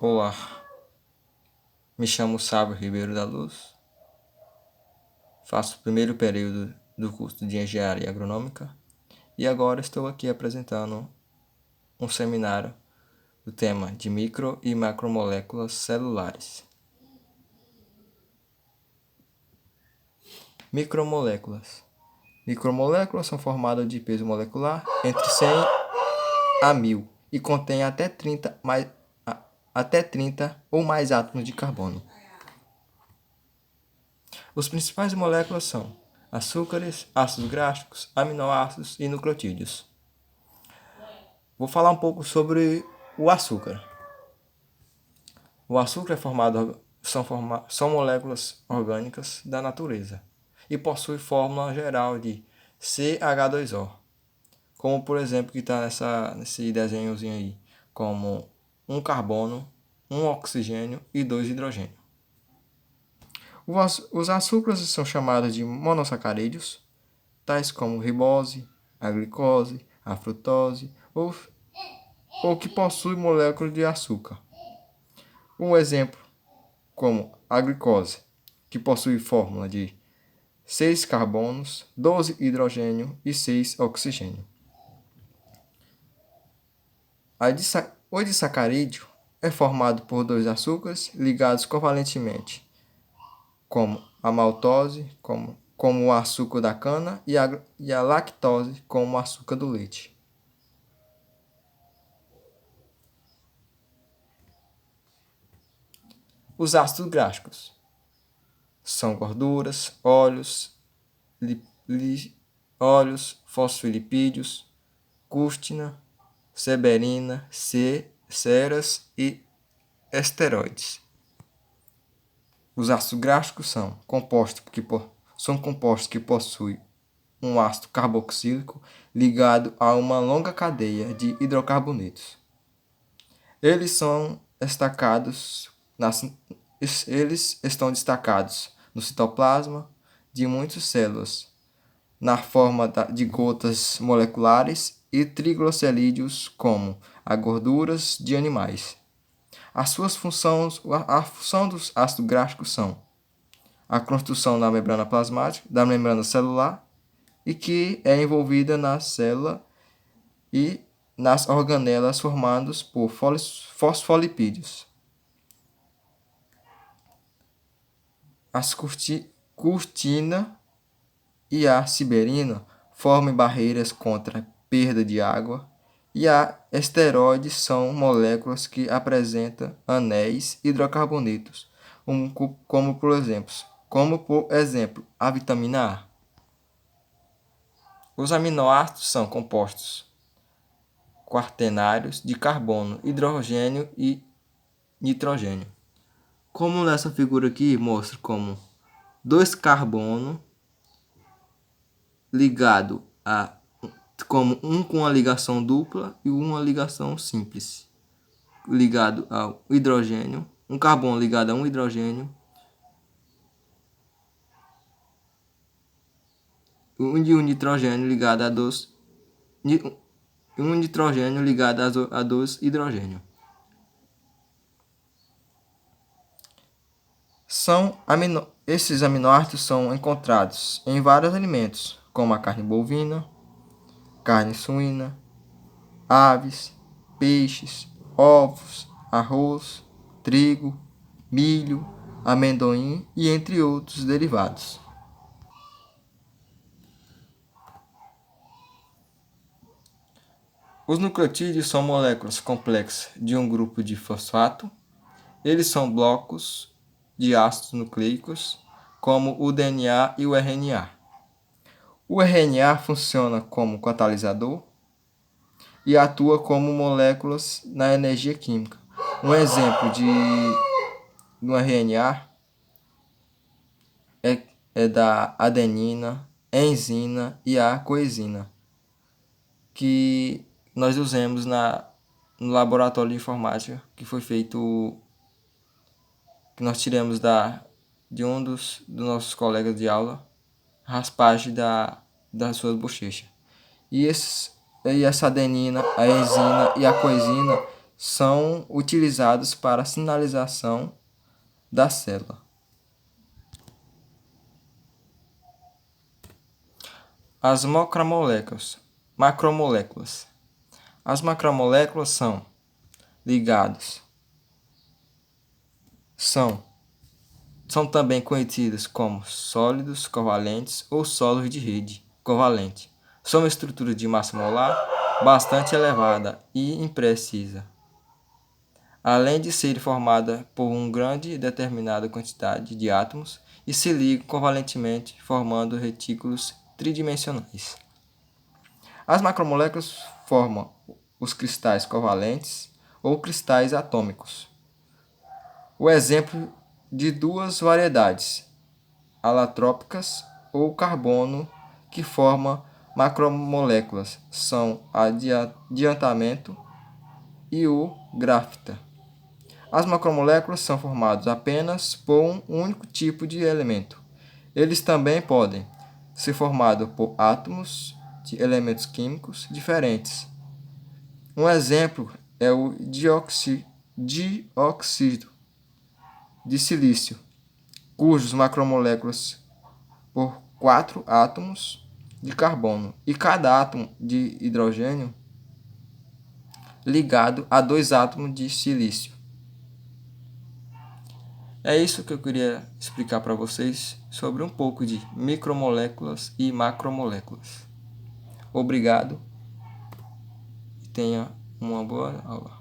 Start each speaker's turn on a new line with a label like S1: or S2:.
S1: Olá, me chamo Sábio Ribeiro da Luz, faço o primeiro período do curso de Engenharia Agronômica e agora estou aqui apresentando um seminário do tema de micro e macromoléculas celulares. Micromoléculas. Micromoléculas são formadas de peso molecular entre 100 a 1000 e contêm até 30 ou mais átomos de carbono. Os principais moléculas são açúcares, ácidos graxos, aminoácidos e nucleotídeos. Vou falar um pouco sobre o açúcar. O açúcar são moléculas orgânicas da natureza e possui fórmula geral de CH2O, como por exemplo que está nesse desenhozinho aí, como um carbono, um oxigênio e 2 hidrogênio. Os açúcares são chamados de monossacarídeos, tais como ribose, a glicose, a frutose ou que possuem moléculas de açúcar. Um exemplo, como a glicose, que possui fórmula de 6 carbonos, 12 hidrogênio e 6 oxigênio. O disacarídeo é formado por 2 açúcares ligados covalentemente, como a maltose, como o açúcar da cana, e a lactose, como o açúcar do leite. Os ácidos graxos são gorduras, óleos, fosfolipídios, cústina, seberina, ceras e esteroides. Os ácidos graxos são compostos que possuem um ácido carboxílico ligado a uma longa cadeia de hidrocarbonetos. Eles estão destacados no citoplasma de muitas células, na forma de gotas moleculares e triglicerídeos, como as gorduras de animais. A função dos ácidos graxos são a construção da membrana plasmática, da membrana celular, e que é envolvida na célula e nas organelas formadas por fosfolipídios. As cústina e a siberina formam barreiras contra a perda de água, e a esteroides são moléculas que apresentam anéis hidrocarbonetos, como por exemplo a vitamina A. Os aminoácidos são compostos quaternários de carbono, hidrogênio e nitrogênio. Como nessa figura aqui mostra como 2 carbono ligado como um com a ligação dupla e uma ligação simples, ligado ao hidrogênio, um carbono ligado a um hidrogênio, um nitrogênio ligado a um nitrogênio ligado a 2 hidrogênio. Esses aminoácidos são encontrados em vários alimentos, como a carne bovina, carne suína, aves, peixes, ovos, arroz, trigo, milho, amendoim e entre outros derivados. Os nucleotídeos são moléculas complexas de um grupo de fosfato. Eles são blocos de ácidos nucleicos, como o DNA e o RNA. O RNA funciona como catalisador e atua como moléculas na energia química. Um exemplo no RNA é da adenina, enzima e a coenzima, que nós usamos no laboratório de informática, que foi feito, que nós tiramos de um dos nossos colegas de aula, raspagem das suas bochechas. E essa adenina, a enzima e a coenzima são utilizados para a sinalização da célula. As macromoléculas. As macromoléculas são são também conhecidas como sólidos covalentes ou solos de rede covalente. São uma estrutura de massa molar bastante elevada e imprecisa, além de ser formada por uma grande e determinada quantidade de átomos e se ligam covalentemente formando retículos tridimensionais. As macromoléculas formam os cristais covalentes ou cristais atômicos. O exemplo de duas variedades, alotrópicas ou carbono, que formam macromoléculas, são a diatamento e o grafita. As macromoléculas são formadas apenas por um único tipo de elemento. Eles também podem ser formados por átomos de elementos químicos diferentes. Um exemplo é o dióxido de silício, cujos macromoléculas por 4 átomos de carbono e cada átomo de hidrogênio ligado a 2 átomos de silício. É isso que eu queria explicar para vocês sobre um pouco de micromoléculas e macromoléculas. Obrigado e tenha uma boa aula.